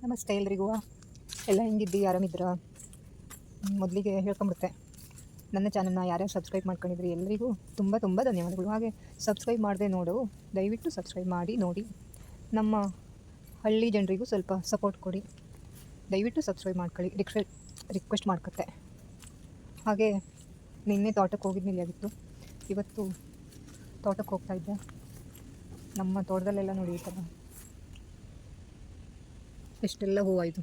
ನಮಸ್ತೆ ಎಲ್ರಿಗೂ. ಎಲ್ಲ ಹೆಂಗಿದ್ದು, ಆರಾಮಿದ್ರ? ಮೊದಲಿಗೆ ಹೇಳ್ಕೊಂಬಿಡುತ್ತೆ, ನನ್ನ ಚಾನಲ್ನ ಯಾರ್ಯಾರು ಸಬ್ಸ್ಕ್ರೈಬ್ ಮಾಡ್ಕೊಂಡಿದ್ರಿ ಎಲ್ಲರಿಗೂ ತುಂಬ ತುಂಬ ಧನ್ಯವಾದಗಳು. ಹಾಗೆ ಸಬ್ಸ್ಕ್ರೈಬ್ ಮಾಡದೆ ನೋಡು, ದಯವಿಟ್ಟು ಸಬ್ಸ್ಕ್ರೈಬ್ ಮಾಡಿ ನೋಡಿ. ನಮ್ಮ ಹಳ್ಳಿ ಜನರಿಗೂ ಸ್ವಲ್ಪ ಸಪೋರ್ಟ್ ಕೊಡಿ, ದಯವಿಟ್ಟು ಸಬ್ಸ್ಕ್ರೈಬ್ ಮಾಡ್ಕೊಳ್ಳಿ, ರಿಕ್ವೆಸ್ಟ್ ಮಾಡ್ಕೊತೆ. ಹಾಗೆ ನಿನ್ನೆ ತೋಟಕ್ಕೆ ಹೋಗಿದ್ನಿಲ್ಲಾಗಿತ್ತು, ಇವತ್ತು ತೋಟಕ್ಕೆ ಹೋಗ್ತಾಯಿದ್ದೆ. ನಮ್ಮ ತೋಟದಲ್ಲೆಲ್ಲ ನೋಡಿ ಈ ಥರ ಎಷ್ಟೆಲ್ಲ ಹೂವಾಯಿತು.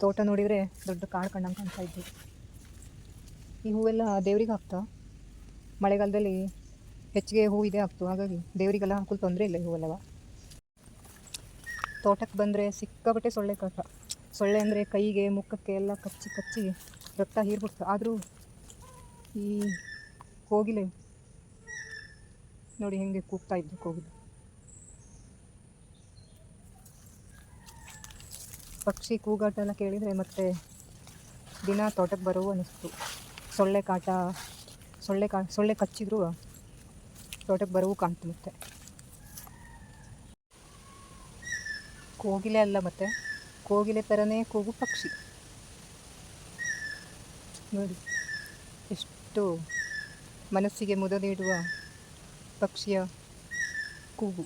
ತೋಟ ನೋಡಿದರೆ ದೊಡ್ಡ ಕಾಡು ಕಂಡಂಗೆ ಕಾಣ್ತಾ ಇದ್ವು. ಈ ಹೂವೆಲ್ಲ ದೇವ್ರಿಗೆ ಹಾಕ್ತಾ, ಮಳೆಗಾಲದಲ್ಲಿ ಹೆಚ್ಚಿಗೆ ಹೂ ಇದೆ ಆಗ್ತು, ಹಾಗಾಗಿ ದೇವರಿಗೆಲ್ಲ ಹಾಕಲು ತೊಂದರೆ ಇಲ್ಲ ಈ ಹೂವೆಲ್ಲವ. ತೋಟಕ್ಕೆ ಬಂದರೆ ಸಿಕ್ಕಾಬಟ್ಟೆ ಸೊಳ್ಳೆ ಕಾಟ. ಸೊಳ್ಳೆ ಅಂದರೆ ಕೈಗೆ ಮುಖಕ್ಕೆ ಎಲ್ಲ ಕಚ್ಚಿ ಕಚ್ಚಿ ರಕ್ತ ಹೀರ್ಬಿಡ್ತು. ಆದರೂ ಈ ಕೋಗಿಲೆ ನೋಡಿ ಹೆಂಗೆ ಕೂಗ್ತಾ ಇದ್ದು. ಕೋಗಿಲೆ ಪಕ್ಷಿ ಕೂಗಾಟ ಎಲ್ಲ ಕೇಳಿದರೆ ಮತ್ತೆ ದಿನ ತೋಟಕ್ಕೆ ಬರುವ ಅನ್ನಿಸ್ತು. ಸೊಳ್ಳೆ ಕಚ್ಚಿದ್ರು ತೋಟಕ್ಕೆ ಬರವು ಕಾಣ್ತು. ಮತ್ತೆ ಕೋಗಿಲೆ ಅಲ್ಲ, ಮತ್ತೆ ಕೋಗಿಲೆ ಥರನೇ ಕೂಗು ಪಕ್ಷಿ ನೋಡಿ, ಎಷ್ಟು ಮನಸ್ಸಿಗೆ ಮುದ ನೀಡುವ ಪಕ್ಷಿಯ ಕೂಗು.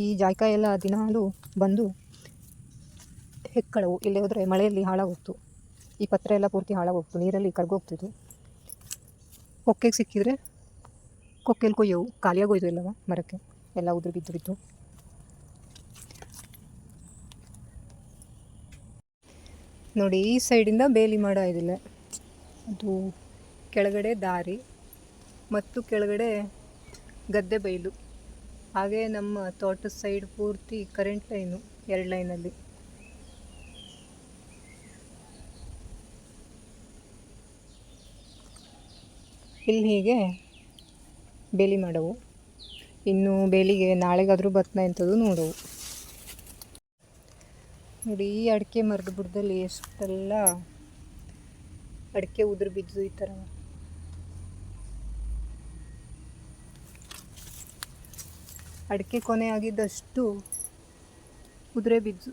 ಈ ಜಾಯ್ಕಾಯಿ ಎಲ್ಲ ದಿನಾಲೂ ಬಂದು ಹೆಕ್ಕಳವು. ಇಲ್ಲೇ ಹೋದರೆ ಮಳೆಯಲ್ಲಿ ಹಾಳಾಗೋಗ್ತು, ಈ ಪತ್ರೆ ಎಲ್ಲ ಪೂರ್ತಿ ಹಾಳಾಗೋಗ್ತು, ನೀರಲ್ಲಿ ಕರ್ಗೋಗ್ತಿದ್ದು. ಕೊಕ್ಕೆಗೆ ಸಿಕ್ಕಿದರೆ ಕೊಕ್ಕೆಯಲ್ಲಿ ಕೊಯ್ಯವು, ಖಾಲಿಯಾಗೋಯ್ತು ಎಲ್ಲವ ಮರಕ್ಕೆ, ಎಲ್ಲ ಉದುರು ಬಿದ್ದು. ನೋಡಿ, ಈ ಸೈಡಿಂದ ಬೇಲಿ ಮಾಡೋ ಇದಿಲ್ಲ, ಅದು ಕೆಳಗಡೆ ದಾರಿ ಮತ್ತು ಕೆಳಗಡೆ ಗದ್ದೆ ಬೈಲು. ಹಾಗೆ ನಮ್ಮ ತೋಟದ ಸೈಡ್ ಪೂರ್ತಿ ಕರೆಂಟ್ ಲೈನು, 2 ಲೈನಲ್ಲಿ. ಇಲ್ಲಿ ಹೀಗೆ ಬೇಲಿ ಮಾಡವು. ಇನ್ನು ಬೇಲಿಗೆ ನಾಳೆಗಾದರೂ ಬತ್ತನ ಎಂಥದ್ದು ನೋಡವು. ನೋಡಿ, ಈ ಅಡಿಕೆ ಮರದ ಬುಡದಲ್ಲಿ ಎಷ್ಟೆಲ್ಲ ಅಡಿಕೆ ಉದುರು ಬಿದ್ದು ಈ ಥರ. ಅಡಿಕೆ ಕೊನೆ ಆಗಿದ್ದಷ್ಟು ಉದುರೆ ಬಿದ್ದು.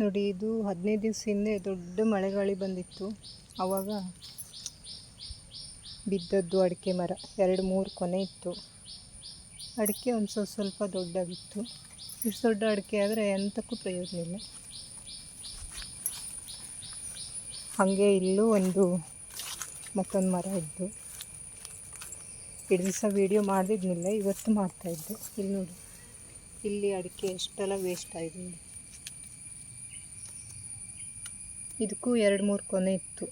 ನೋಡಿ, ಇದು 15 ದಿವಸ ಹಿಂದೆ ದೊಡ್ಡ ಮಳೆಗಾಳಿ ಬಂದಿತ್ತು. ಆವಾಗ ಬಿದ್ದದ್ದು ಅಡಿಕೆ ಮರ 2-3 ಕೊನೆ ಇತ್ತು. ಅಡಿಕೆ ಒಂದು ಸ್ವಲ್ಪ ದೊಡ್ಡಾಗಿತ್ತು. ಇಷ್ಟು ದೊಡ್ಡ ಅಡಿಕೆ ಆದರೆ ಎಂಥಕ್ಕೂ ಪ್ರಯೋಜನ ಇಲ್ಲ. ಹಾಗೆ ಇಲ್ಲೂ ಮತ್ತೊಂದು ಮರ ಇದ್ದು. ಇಡೀ ದಿವಸ ವೀಡಿಯೋ ಮಾಡಿದ್ನಿಲ್ಲ, ಇವತ್ತು ಮಾಡ್ತಾಯಿದ್ದೆ. ಇಲ್ಲಿ ನೋಡಿ, ಇಲ್ಲಿ ಅಡಿಕೆ ಎಷ್ಟೆಲ್ಲ ವೇಸ್ಟ್ ಆಯಿತು. ಇದಕ್ಕೂ 2-3 ಕೊನೆ ಇತ್ತು.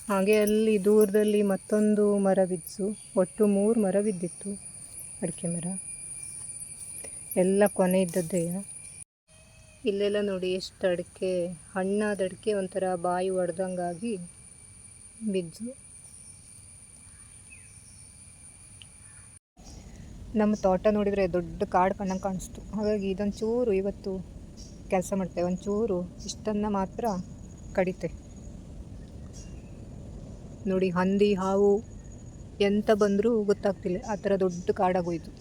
ಹಾಗೆ ಅಲ್ಲಿ ದೂರದಲ್ಲಿ ಮತ್ತೊಂದು ಮರ ಬಿದ್ದು, ಒಟ್ಟು 3 ಮರ ಬಿದ್ದಿತ್ತು ಅಡಿಕೆ ಮರ, ಎಲ್ಲ ಕೊನೆ ಇದ್ದದ್ದೇ. ಇಲ್ಲೆಲ್ಲ ನೋಡಿ ಎಷ್ಟು ಅಡಿಕೆ, ಹಣ್ಣಾದ ಅಡಿಕೆ ಒಂಥರ ಬಾಯಿ ಒಡೆದಂಗಾಗಿ ಬಿದ್ದು. ನಮ್ಮ ತೋಟ ನೋಡಿದರೆ ದೊಡ್ಡ ಕಾಡು ಕಣ್ಣಂಗೆ ಕಾಣಿಸ್ತು. ಹಾಗಾಗಿ ಇದೊಂಚೂರು ಇವತ್ತು ಕೆಲಸ ಮಾಡ್ತೇವೆ, ಒಂಚೂರು ಇಷ್ಟನ್ನು ಮಾತ್ರ ಕಡಿತೆ. ನೋಡಿ, ಹಂದಿ ಹಾವು ಎಂತ ಬಂದರೂ ಗೊತ್ತಾಗ್ತಿಲ್ಲ, ಆ ಥರ ದೊಡ್ಡ ಕಾಡಾಗೋಯ್ತು.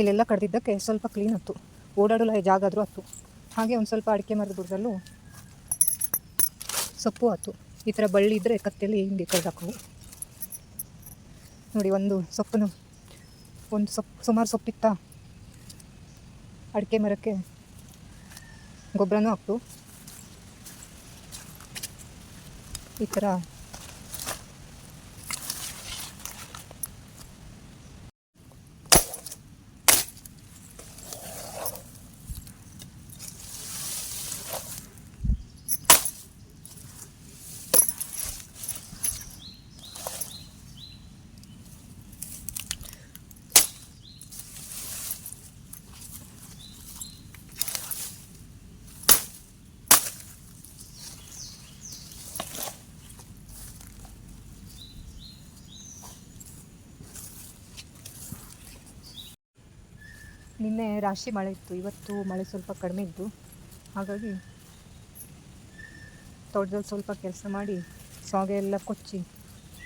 ಇಲ್ಲೆಲ್ಲ ಕಡ್ದಿದ್ದಕ್ಕೆ ಸ್ವಲ್ಪ ಕ್ಲೀನ್ ಆಯ್ತು, ಓಡಾಡಲು ಜಾಗ ಆದರೂ ಆಯ್ತು. ಹಾಗೆ ಒಂದು ಸ್ವಲ್ಪ ಅಡಿಕೆ ಮರದ ಬುಡದಲ್ಲೂ ಸೊಪ್ಪು ಆಯ್ತು. ಈ ಥರ ಬಳ್ಳಿ ಇದ್ದರೆ ಕತ್ತಲ್ಲಿ ಹಿಂಗೆ ಕಡ್ದಾಕವು. ನೋಡಿ, ಒಂದು ಸುಮಾರು ಸೊಪ್ಪಿತ್ತ. ಅಡಿಕೆ ಮರಕ್ಕೆ ಗೊಬ್ಬರನೂ ಹಾಕ್ತು. ಈ ಥರ ನಿನ್ನೆ ರಾಶಿ ಮಳೆ ಇತ್ತು, ಇವತ್ತು ಮಳೆ ಸ್ವಲ್ಪ ಕಡಿಮೆ ಇದ್ದು. ಹಾಗಾಗಿ ತೋಟದಲ್ಲಿ ಸ್ವಲ್ಪ ಕೆಲಸ ಮಾಡಿ ಸಾಗೆ ಎಲ್ಲ ಕೊಚ್ಚಿ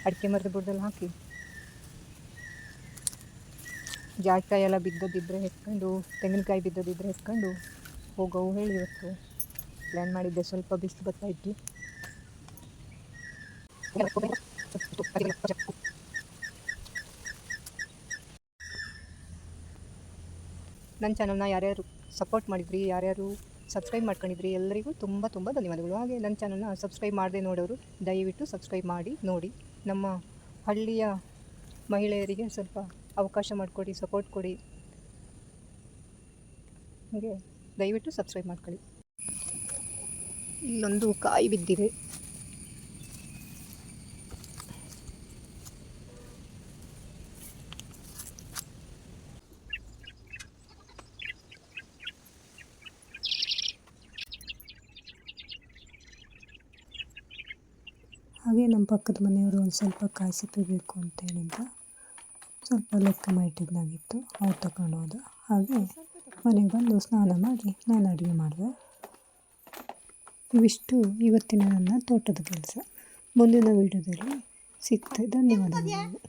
ಅಡಿಕೆ ಮರದ ಬುಡದಲ್ಲಿ ಹಾಕಿ, ಜಾಯಿಕಾಯಿ ಎಲ್ಲ ಬಿದ್ದದಿದ್ದರೆ ಎತ್ಕೊಂಡು, ತೆಂಗಿನಕಾಯಿ ಬಿದ್ದದಿದ್ದರೆ ಎತ್ಕೊಂಡು ಹೋಗೋವು ಹೇಳಿ ಇವತ್ತು ಪ್ಲ್ಯಾನ್ ಮಾಡಿದ್ದೆ. ಸ್ವಲ್ಪ ಬಿಸಿಲು ಬರ್ತಾಯಿತ್ತು. ನನ್ನ ಚಾನಲ್ನ ಯಾರ್ಯಾರು ಸಪೋರ್ಟ್ ಮಾಡಿದ್ರಿ, ಯಾರ್ಯಾರು ಸಬ್ಸ್ಕ್ರೈಬ್ ಮಾಡ್ಕೊಂಡಿದ್ರಿ, ಎಲ್ಲರಿಗೂ ತುಂಬ ತುಂಬ ಧನ್ಯವಾದಗಳು. ಹಾಗೆ ನನ್ನ ಚಾನಲ್ನ ಸಬ್ಸ್ಕ್ರೈಬ್ ಮಾಡದೆ ನೋಡೋರು ದಯವಿಟ್ಟು ಸಬ್ಸ್ಕ್ರೈಬ್ ಮಾಡಿ ನೋಡಿ. ನಮ್ಮ ಹಳ್ಳಿಯ ಮಹಿಳೆಯರಿಗೆ ಸ್ವಲ್ಪ ಅವಕಾಶ ಮಾಡಿಕೊಡಿ, ಸಪೋರ್ಟ್ ಕೊಡಿ. ಹಾಗೆ ದಯವಿಟ್ಟು ಸಬ್ಸ್ಕ್ರೈಬ್ ಮಾಡ್ಕೊಳ್ಳಿ. ಇಲ್ಲೊಂದು ಕಾಯಿ ಬಿದ್ದಿದೆ. ಹಾಗೆ ನಮ್ಮ ಪಕ್ಕದ ಮನೆಯವರು ಒಂದು ಸ್ವಲ್ಪ ಕಾಯಿ ಸಿಪ್ಪೆ ಬೇಕು ಅಂತ ಹೇಳಿದ್ರು. ಸ್ವಲ್ಪ ಲೆಕ್ಕ ಮಾಡಿದ್ದಾಗಿತ್ತು, ಅವ್ರು ತಗೊಂಡು ಹೋದ. ಹಾಗೆ ಮನೆಗೆ ಬಂದು ಸ್ನಾನ ಮಾಡಿ ನಾನು ಅಡುಗೆ ಮಾಡಿದೆ. ಇವಿಷ್ಟು ಇವತ್ತಿನ ನನ್ನ ತೋಟದ ಕೆಲಸ. ಮುಂದಿನ ವೀಡಿಯೋದಲ್ಲಿ ಸಿಗ್ತದೆ. ಧನ್ಯವಾದಗಳು.